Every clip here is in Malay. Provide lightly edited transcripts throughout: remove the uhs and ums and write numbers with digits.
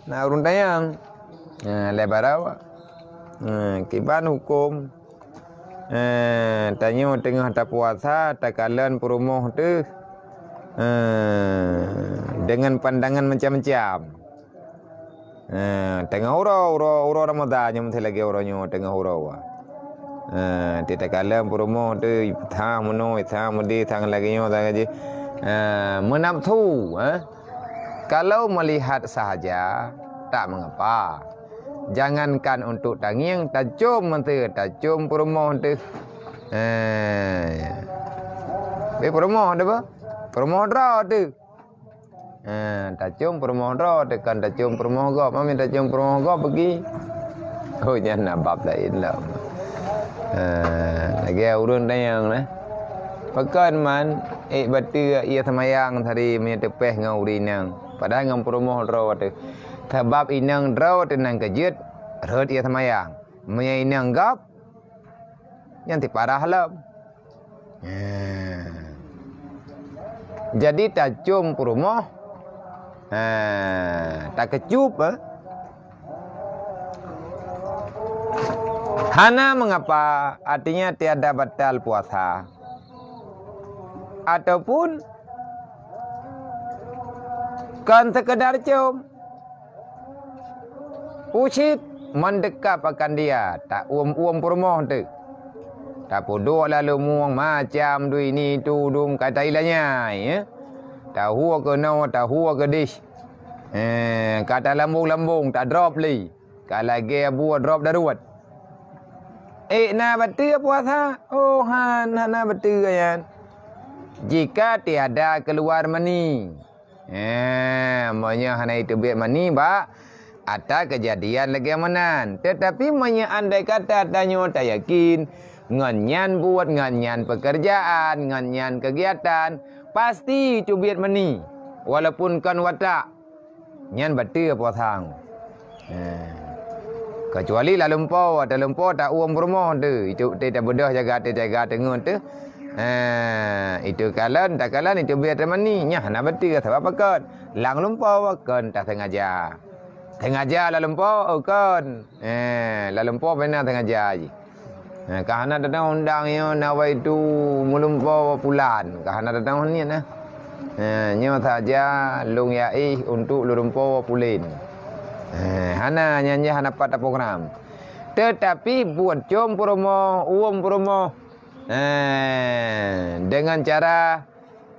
na urun tayang lebar awak kiban hukum tanyo tengah tak puasa tak kalan perumoh tu dengan pandangan macam-macam. Tengah uro Ramadan yang mesti lagi uronyo tengah uro. Tidak kalah promo tu thang mono thang mudi thang lagi nyo thang aja. Menafsu. Kalau melihat sahaja tak mengapa. Jangankan untuk tanging tajum tu tajum promo tu. Promo tu apa? Promo draw tu. Tajum promo draw tekan tajum promo go. Mami tajum promo go pergi. Oh jangan nabab lain lah. Lagi urun tayang lah. Pakan man batu ia semayang tadi menyetepeh ngau rinang. Padahal ngam promo draw tu. Sebab inang draw tenang kejut rot ia semayang. Menyai inang gap yang tiparah lah. Jadi tajum promo tak kecup Hana mengapa artinya tiada batal puasa ataupun kan sekedar cium usit mendekat akan dia tak uam perumoh tu tak podok lalu muang macam tu ini tu dum kata ilahnya ya tahu ke no tahu ke dish kata lambung tak drop li kalau lagi buat drop darurat na betul puasa hana betul kan jika tiada keluar mani maknanya hana itu biar mani ba ada kejadian lagi menan tetapi maknanya andai kata tanya tak yakin nganyan buat nganyan pekerjaan nganyan kegiatan pasti cubit mani walaupun kan watak nyan betul puasa kecuali la lumpur tak uang berumah tu itu tidak bodoh jaga tengok tu itu kalan tak kalan itu biar temani nya nak betul sebab apa kan lang lumpur kan tak sengaja la lumpur kan la lumpur benar sengaja je kahana datang undang yo nawa itu mulumpur pulan kahana datang ni nah nyo saja lung yai untuk lumpur pulin hana nyanyi hana pada program tetapi buat jom promo uang promo dengan cara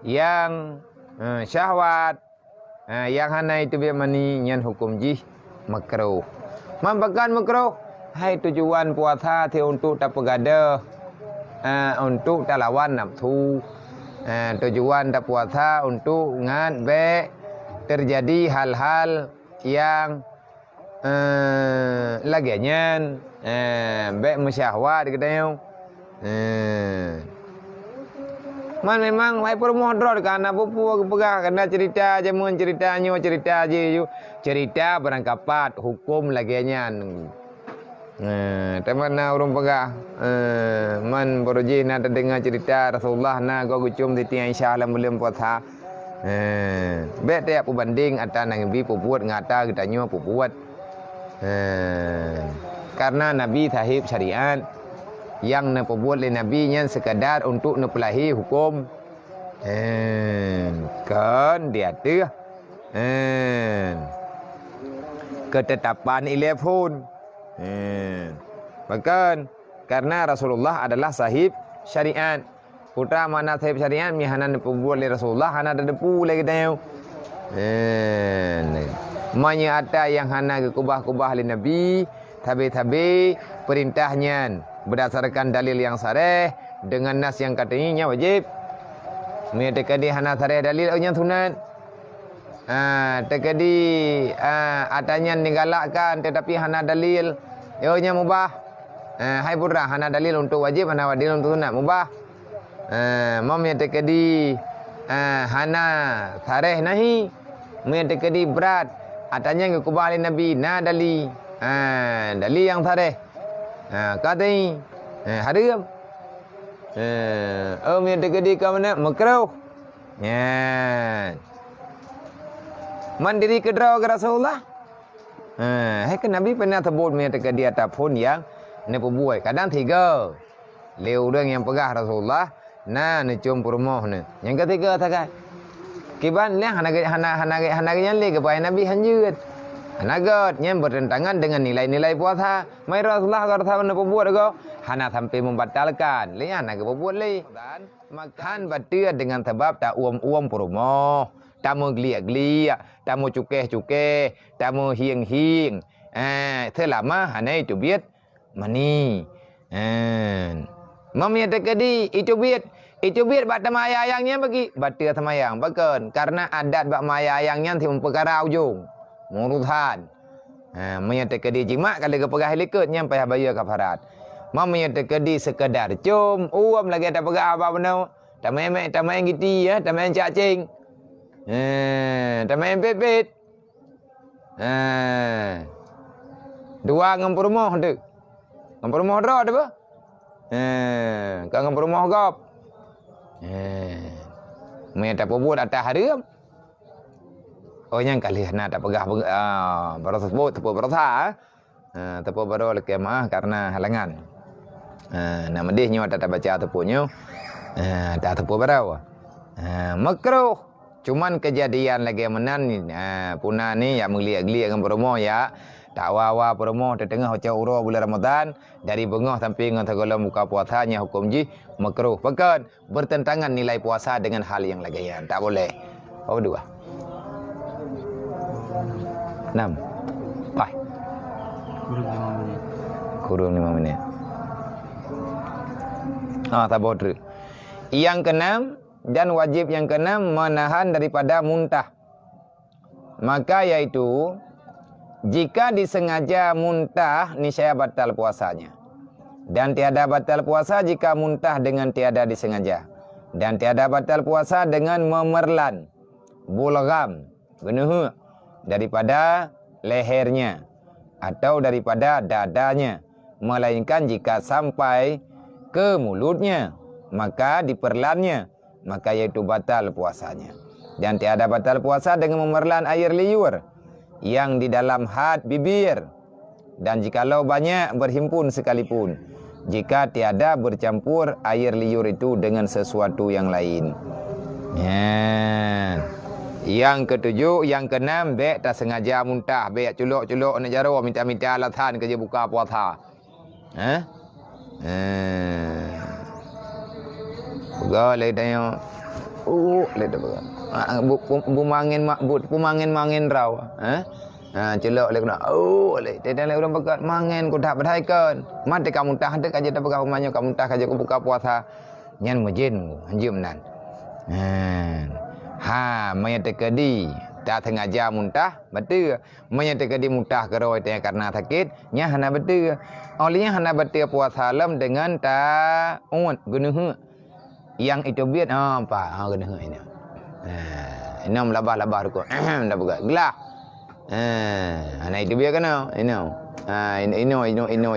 yang syahwat yang hana itu biar mani nyan hukum jih makruh mampakan makruh hai tujuan puasa ti untuk tak pegada untuk tak lawan nafsu tujuan tak puasa untuk ngan be terjadi hal-hal yang lagian baik mesyahwat katanya man memang lai permohdrot karena pupu pegah kena cerita jamuan ceritanya cerita je cerita berangkapat hukum lagiannya teman urung pegah man beruji nak dengar cerita Rasulullah na go gucum titi Aisyah lam belum puasa bet tiap pembanding atas Nabi pubuat ngata katanya pubuat karena Nabi sahib syariat yang napubuat oleh Nabi nya sekadar untuk nepelahi hukum kan dia tu ketetapan ilafun bahkan karena Rasulullah adalah sahib syariat putra mana sahib syariat mihana napubuat oleh Rasulullah hana ada depu lagi tahu Manya ada yang hana ke kubah-kubah oleh Nabi tabi-tabi perintahnya berdasarkan dalil yang sareh dengan nas yang katanya wajib menyatakan hana sareh dalil yang sunat tekadi adanya ninggalakkan tetapi hana dalil nya mubah hai putra hana dalil untuk wajib hana dalil untuk sunat mubah menyatakan hana sareh nahi menyatakan berat adanya ke kubah oleh Nabi na dali dali yang sareh katanya haram menyatakan ke mana makruh mandiri ke draw ke Rasulullah Hai kan Nabi pernah sebut menyatakan dia ataupun yang ni perbuat. Kadang 3. Orang yang pegah Rasulullah, ni cium rumah ni. Yang ketiga takat. Kiban liang hanaga yang le kepada Nabi hanjut. Hanagat yang bertentangan dengan nilai-nilai puasa. Mai Rasulullah kata mana perbuat ko? Hana sampai membatalkan. Liang hanaga perbuat le. Makan batia dengan sebab tak uam-uam rumah. Tak mau geliak-geliak, tak mau cukeh-cukeh, tak mau hiang-hiang. Selama hana itu biat mani. Mamnya tekadi itu biat bak tamayangnya bagi batia tamayang bahkan karena adat bak mayayangnya ti perkara ujung murutan. Mamnya tekadi jimat kalau kepegah likut nyampai bayar kafarat. Mamnya tekadi sekedar cium uam lagi tak pegah apa benda. Tamayang giti ya, tamayang cacing. Tamayang pepet. Dua ngam rumah tu. Ngam rumah dah apa? Kau ngam rumah gap. Mai tak buat atas haram. Oh yang kali nak tak pegah berasa sebut tepu berasa. Tepu baru lek mah karena halangan. Nak medihnya tak baca tepunya. Tak tepu baru. Makruh. Cuman kejadian lagi menan ni punah ni yang menggeliat-geliat dengan rumah ya. Tak wa rumah tengah hoca urah bulan Ramadan dari bengah sampai dengan segala muka puasanya hukum ji makruh. Bahkan bertentangan nilai puasa dengan hal yang lagian. Tak boleh. Apa dua? 6. Pai. Kurang 5 minit. Tak boleh. Yang keenam dan wajib yang keenam menahan daripada muntah. Maka yaitu jika disengaja muntah niscaya batal puasanya. Dan tiada batal puasa jika muntah dengan tiada disengaja. Dan tiada batal puasa dengan memerlan bulgam benuh daripada lehernya atau daripada dadanya, melainkan jika sampai ke mulutnya maka diperlannya, maka yaitu batal puasanya. Dan tiada batal puasa dengan memerlan air liur yang di dalam had bibir, dan jikalau banyak berhimpun sekalipun, jika tiada bercampur air liur itu dengan sesuatu yang lain. Yang ketujuh, yang keenam, bek tak sengaja muntah, bek culuk-culuk nak jaro minta-minta alasan kerja buka puasa. Boleh tanya. Leh dah berat. Pemangin raw. Celok leh kena. Leh. Tidak leh orang pekat mangin ku tak berdaikan. Mati kamu muntah ada kaje tak pekat rumahnya kamu muntah kaje ku buka puasa. Nyan mujin hanjum nan. Maya tekadi tak sengaja muntah, betul. Maya tekadi muntah keroi karena sakit, nya hana betul. Olehnya hana betul puasa lam dengan ta gunuh. Yang itu biat apa? Gunuh ini. Ini labah-labah ruko. Dah buka gelah. Ana itu biar kena. Ini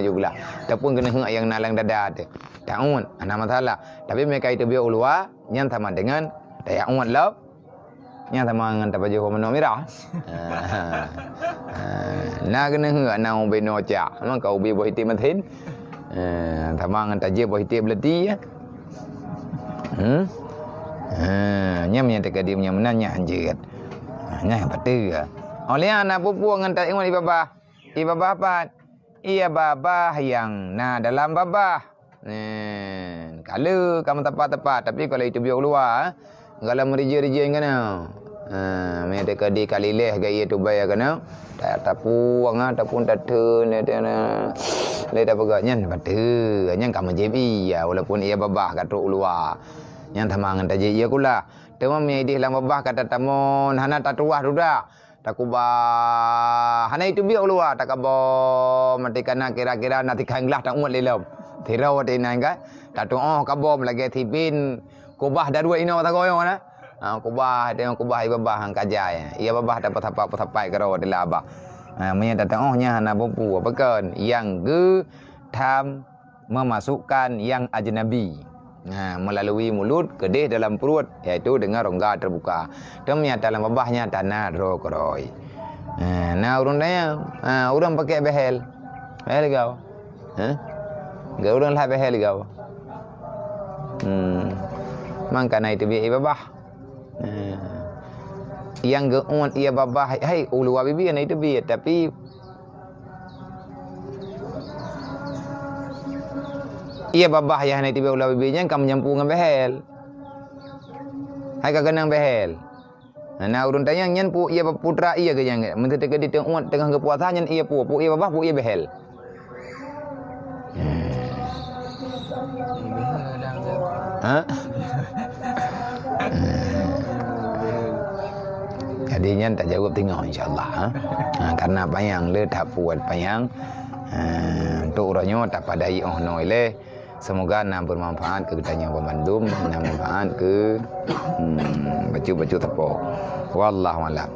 juga. Tapi gunuh yang nalang dada tu. Tak ana masalah. Tapi mereka itu biar ulua, yang sama dengan tak lab. Nya sama dengan tak baju warna merah. Nak kena hak nak beno cak. Memang kau bi boh hitam matin. Sama dengan tajir boh hitam belati ya. Nya menyatakan dia punya menanya anjir. Nya betul. Oleh anak pupu dengan tak ingat ibabah. Ibabah apa? Ia babah yang dalam babah. Kalau kamu tepat-tepat, tapi kalau itu biar keluar, kalau merija-rija yang kena. Mereka kadi kali leh gaya tu bayar kena. Tak tapu anga ataupun tak turn le dah pegaknya betul. Yang kamu jebi ya walaupun ia babah kat luar. Yang tamangan tak je ia kula. Tema me di dalam babah kata tamon hana tak tuah duda. Tak kubah. Hana itu biar keluar tak kabo mati kana kira-kira nanti kanglah tak muat lelom. Tirau de nanga. Tak tu kabom lagi tipin kubah dah dua ino tak goyong na. Kubah dia kubah ibabah hang kajai. Ia babah dapat apa-apa karo de labah. Menya datang nya hana bupu apakan yang ge tham memasukkan yang ajnabi. Melalui mulut kedih dalam perut, iaitu dengan rongga terbuka. Demikian dalam babahnya tanah rokoroi. Nah urang tanya, urang pakai behel. Behel kau. Gak urang lah behel kau. Mangkana itu biar babah. Yang geun ia babah, hai ulu bibi na itu biar tapi ia babah ya na itu biar ulu bibinya kamu nyampu dengan behel. Hai kagak nang behel. Nah urun tanya nyen pu ia putra ia ke yang menteri ke di tengah kepuasan ia pu ia babah pu ia behel. Jadinya tak jawab tengok insyaAllah. Karena payang le tak puat payang. Untuk orangnya tak padai le. Semoga nak bermanfaat ke kitanya Bandung, nak manfaat ke baju-baju tepuk. Wallahu a'lam.